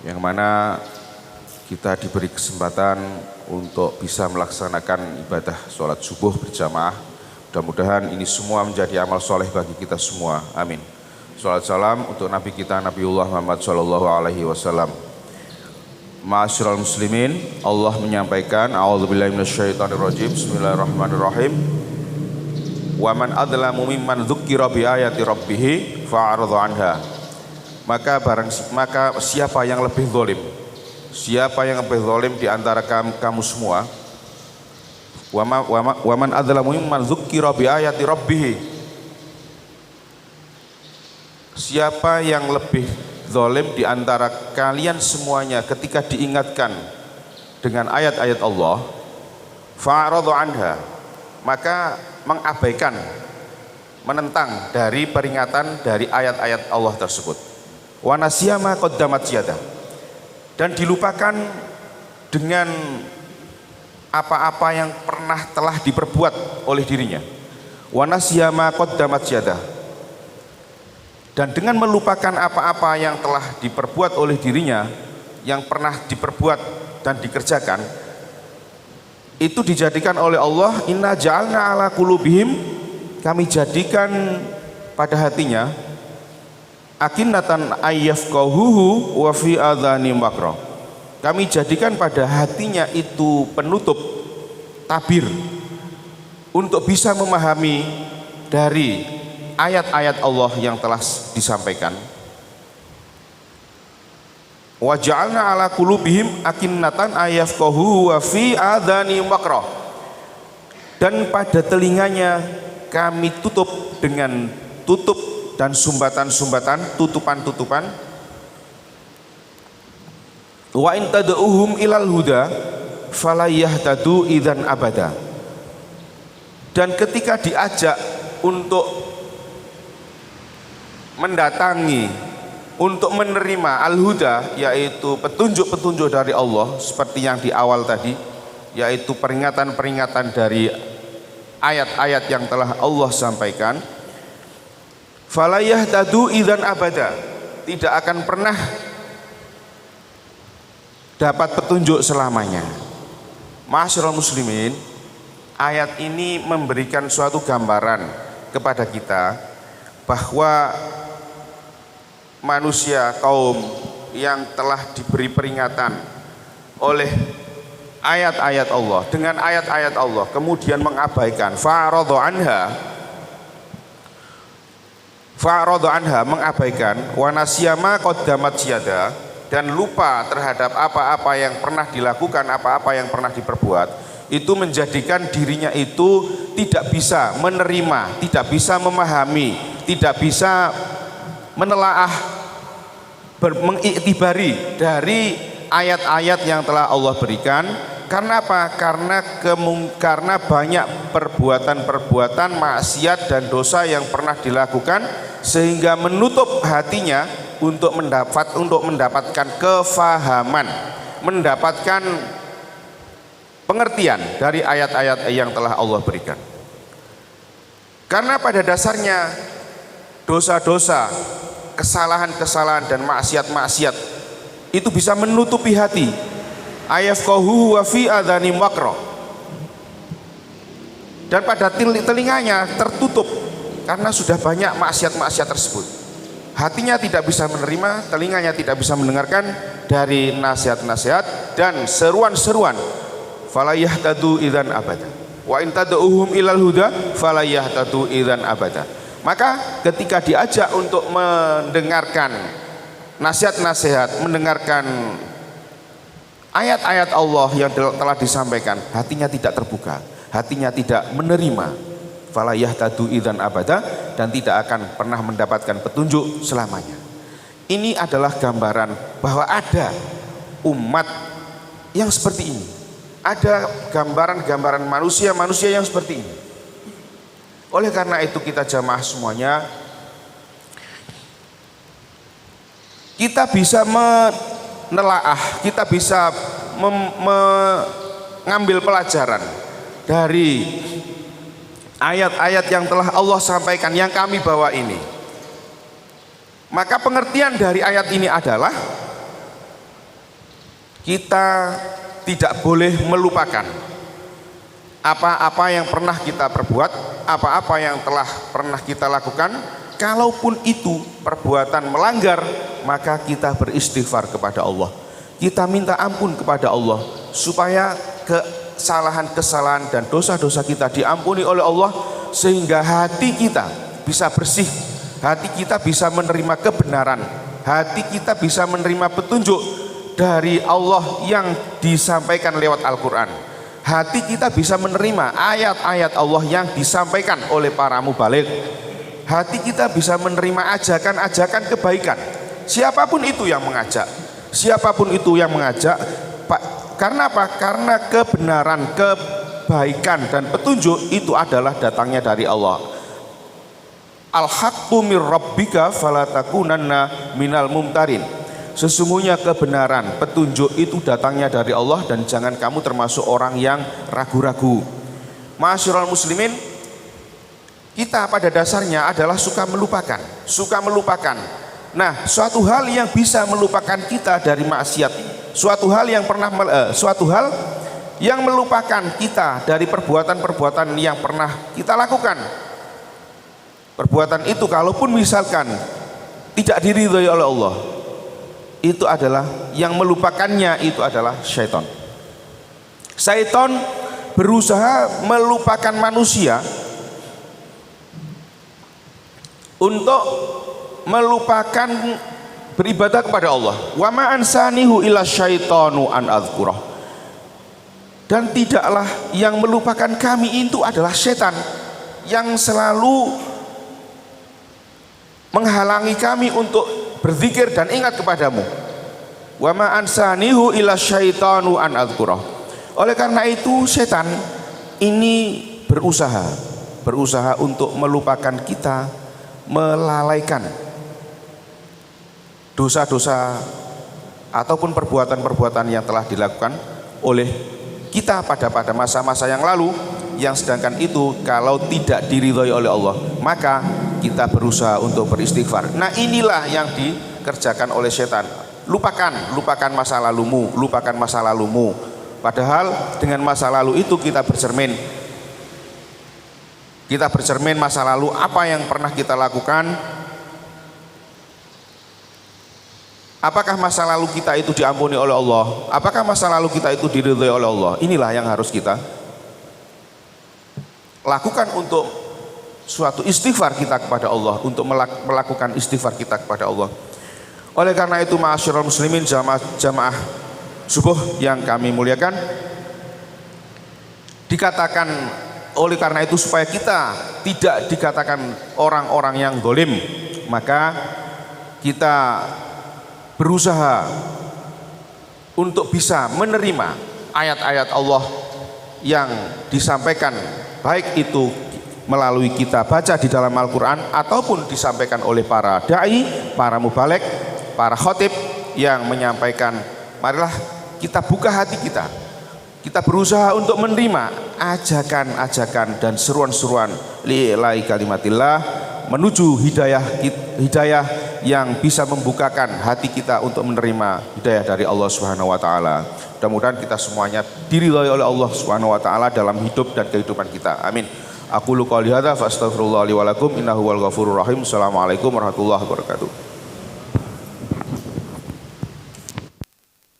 yang mana kita diberi kesempatan untuk bisa melaksanakan ibadah sholat subuh berjamaah. Mudah-mudahan ini semua menjadi amal soleh bagi kita semua. Amin. Sholawat salam untuk Nabi kita Nabiullah Muhammad Sallallahu Alaihi Wasallam. Ma'asyiral muslimin, Allah menyampaikan, A'udzubillahi minasyaitonirrajim. Bismillahirrahmanirrahim. Wa man adlamu mimman dzukkira bi ayati rabbih fa'arada anha. Maka siapa yang lebih zalim? Siapa yang lebih zalim di antara kamu semua? Wa man adlamu mimman dzukkira bi ayati rabbih. Siapa yang lebih zalim di antara kalian semuanya ketika diingatkan dengan ayat-ayat Allah, fa'arada anha, maka mengabaikan, menentang dari peringatan dari ayat-ayat Allah tersebut. Wa nasiya ma qaddamat yadah, dan dilupakan dengan apa-apa yang pernah telah diperbuat oleh dirinya. Wa nasiya ma qaddamat yadah, dan dengan melupakan apa-apa yang telah diperbuat oleh dirinya, yang pernah diperbuat dan dikerjakan, itu dijadikan oleh Allah, inna ja'alna ala qulubihim, kami jadikan pada hatinya, akinnatan ayyafqahuhu wa fi adhanihim waqra, kami jadikan pada hatinya itu penutup, tabir, untuk bisa memahami dari ayat-ayat Allah yang telah disampaikan. Wa ja'alna ala qulubihim akinnatan ayyafqahu wa fi adhanihim waqra, dan pada telinganya kami tutup dengan tutup dan sumbatan-sumbatan, tutupan-tutupan. Wa in tad'uhum ilal huda fala yahtadu idzan abada, dan ketika diajak untuk mendatangi, untuk menerima al-huda, yaitu petunjuk-petunjuk dari Allah, seperti yang di awal tadi, yaitu peringatan-peringatan dari ayat-ayat yang telah Allah sampaikan, fala yahtadu idzan abada, tidak akan pernah dapat petunjuk selamanya. Ma'asyiral muslimin, ayat ini memberikan suatu gambaran kepada kita bahwa manusia, kaum yang telah diberi peringatan oleh ayat-ayat Allah, dengan ayat-ayat Allah kemudian mengabaikan, fa'arada anha, mengabaikan, wa nasiya ma qaddamat yadah, dan lupa terhadap apa-apa yang pernah dilakukan, apa-apa yang pernah diperbuat, itu menjadikan dirinya itu tidak bisa menerima, tidak bisa memahami, tidak bisa menelaah, mengiktibari dari ayat-ayat yang telah Allah berikan. Karena apa? Karena banyak perbuatan-perbuatan maksiat dan dosa yang pernah dilakukan, sehingga menutup hatinya untuk mendapatkan kefahaman, mendapatkan pengertian dari ayat-ayat yang telah Allah berikan. Karena pada dasarnya dosa-dosa, kesalahan-kesalahan dan maksiat-maksiat itu bisa menutupi hati. Ayafqahu wa fi adhanihim waqra, dan pada telinganya tertutup karena sudah banyak maksiat-maksiat tersebut. Hatinya tidak bisa menerima, telinganya tidak bisa mendengarkan dari nasihat-nasihat dan seruan-seruan. Fala yahtadu idzan abada. Wa in tad'uhum ilal huda fala yahtadu idzan abada. Maka ketika diajak untuk mendengarkan nasihat-nasihat, mendengarkan ayat-ayat Allah yang telah disampaikan, hatinya tidak terbuka, hatinya tidak menerima, fala yahtadu idzan abada, dan tidak akan pernah mendapatkan petunjuk selamanya. Ini adalah gambaran bahwa ada umat yang seperti ini, ada gambaran-gambaran manusia-manusia yang seperti ini. Oleh karena itu kita jamaah semuanya, kita bisa menelaah, kita bisa mengambil pelajaran dari ayat-ayat yang telah Allah sampaikan, yang kami bawa ini. Maka pengertian dari ayat ini adalah kita tidak boleh melupakan apa-apa yang pernah kita perbuat, apa-apa yang telah pernah kita lakukan. Kalaupun itu perbuatan melanggar, maka kita beristighfar kepada Allah. Kita minta ampun kepada Allah supaya kesalahan-kesalahan dan dosa-dosa kita diampuni oleh Allah, sehingga hati kita bisa bersih, hati kita bisa menerima kebenaran, hati kita bisa menerima petunjuk dari Allah yang disampaikan lewat Al-Quran. Hati kita bisa menerima ayat-ayat Allah yang disampaikan oleh para mubaligh. Hati kita bisa menerima ajakan-ajakan kebaikan. Siapapun itu yang mengajak, siapapun itu yang mengajak, karena apa? Karena kebenaran, kebaikan dan petunjuk itu adalah datangnya dari Allah. Al-haqqu mir rabbika fala takunanna minal mumtarin. Sesungguhnya kebenaran, petunjuk itu datangnya dari Allah, dan jangan kamu termasuk orang yang ragu-ragu. Ma'asyiral muslimin, kita pada dasarnya adalah suka melupakan. Nah, suatu hal yang bisa melupakan kita dari maksiat, suatu hal yang melupakan kita dari perbuatan-perbuatan yang pernah kita lakukan. Perbuatan itu kalaupun misalkan tidak diridhoi oleh Allah, itu adalah yang melupakannya, itu adalah syaitan. Syaitan berusaha melupakan manusia untuk melupakan beribadah kepada Allah. Wa ma ansanihu illa syaitanu an adzkurah. Dan tidaklah yang melupakan kami itu adalah setan yang selalu menghalangi kami untuk berzikir dan ingat kepadamu. Wa ma ansanihu illa syaitanu an adzkurah. Oleh karena itu setan ini berusaha untuk melupakan kita, melalaikan dosa-dosa ataupun perbuatan-perbuatan yang telah dilakukan oleh kita pada masa-masa yang lalu, yang sedangkan itu kalau tidak diridhoi oleh Allah, maka kita berusaha untuk beristighfar. Nah, inilah yang dikerjakan oleh setan. Lupakan masa lalumu, lupakan masa lalumu. Padahal dengan masa lalu itu kita bercermin masa lalu, apa yang pernah kita lakukan, apakah masa lalu kita itu diampuni oleh Allah, apakah masa lalu kita itu diridhoi oleh Allah. Inilah yang harus kita lakukan untuk suatu istighfar kita kepada Allah, untuk melakukan istighfar kita kepada Allah. Oleh karena itu, ma'asyiral muslimin, jamaah subuh yang kami muliakan, dikatakan oleh karena itu supaya kita tidak dikatakan orang-orang yang zalim, maka kita berusaha untuk bisa menerima ayat-ayat Allah yang disampaikan, baik itu melalui kita baca di dalam Al-Quran ataupun disampaikan oleh para da'i, para mubaligh, para khotib yang menyampaikan. Marilah kita buka hati kita berusaha untuk menerima ajakan-ajakan dan seruan-seruan li'ilai kalimatillah, menuju hidayah yang bisa membukakan hati kita untuk menerima hidayah dari Allah Subhanahu wa taala. Mudah-mudahan kita semuanya diridhoi oleh Allah Subhanahu wa taala dalam hidup dan kehidupan kita. Amin. Aqulu qouli hadza fa astaghfirullah li wa lakum innahu wal ghafurur rahim. Assalamualaikum warahmatullahi wabarakatuh.